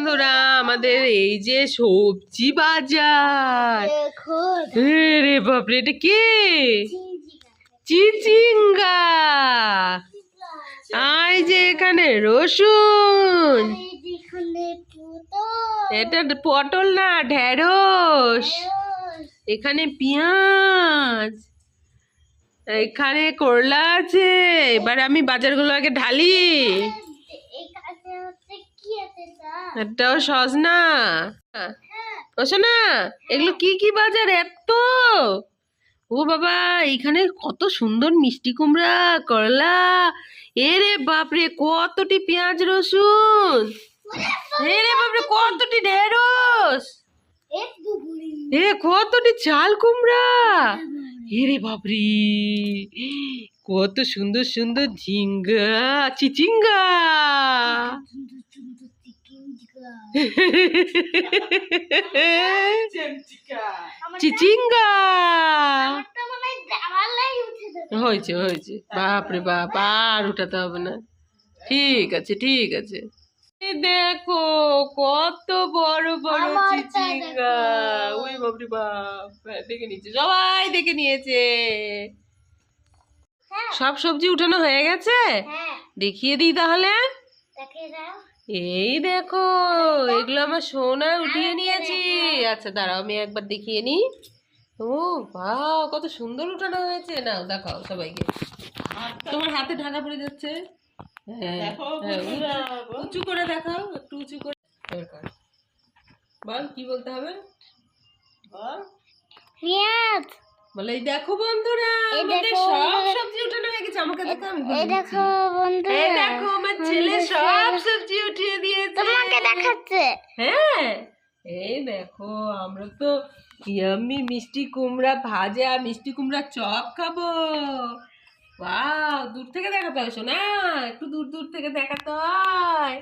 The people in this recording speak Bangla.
বন্ধুরা, আমাদের এই যে সবজি বাজার। রে বাপরে, এটা কে? চিচিঙ্গা। এই যে এখানে রসুন, এটা পটল না, ঢেঁড়স। এখানে পেঁয়াজ, এখানে করলা আছে। এবার আমি বাজারগুলো আগে ঢালি। এটাও সজনা। না, এগুলো কি কি বাজার এত? ও বাবা, এখানে কত সুন্দর মিষ্টি কুমড়া, করলা। এরে বাপরে, কতটি পেঁয়াজ রসুন। এরে বাপরে, কতটি ঢেঁড়স। কতটি চাল কুমড়া। এরে বাপরে, কত সুন্দর সুন্দর ঝিঙ্গা, চিচিঙ্গা। চিচিঙ্গা হয়েছে হয়েছে। বাপরে বাপ, আর উঠাতে হবে না। ঠিক আছে ঠিক আছে। দেখো কত বড় বড় চিচিঙ্গা। ওই বাপরে বাপ, দেখে নিয়েছে, সবাই দেখে নিয়েছে। সব সবজি উঠানো হয়ে গেছে। দেখিয়ে দিই তাহলে। এই দেখো, এগুলো আমার সোনায় উঠিয়ে নিয়েছি। আচ্ছা দাঁড়াও, আমি একবার দেখিয়ে নিই। ও বাহ, কত সুন্দর উঠানো হয়েছে। নাও দেখাও সবাইকে। তোমার হাতে ঢাকা পড়ে যাচ্ছে। উঁচু করে দেখাও, একটু উঁচু করে। বল, কি বলতে হবে বল। বলে, এই দেখো বন্ধুরা, আমাদের সব সবজি উঠানো হয়ে গেছে। আমাকে দেখো, আমি এই দেখো বন্ধুরা, এই দেখো আমার ছেলে সব সবজি উঠিয়ে দিয়েছে। তোমাকে দেখাচ্ছে। হ্যাঁ, এই দেখো, আমরা তো ইয়াম্মি মিষ্টি কুমড়া ভাজা, মিষ্টি কুমড়া চপ খাবো। ওয়াও, দূর থেকে দেখাতে হয় শোনা, একটু দূর দূর থেকে দেখাতে হয়।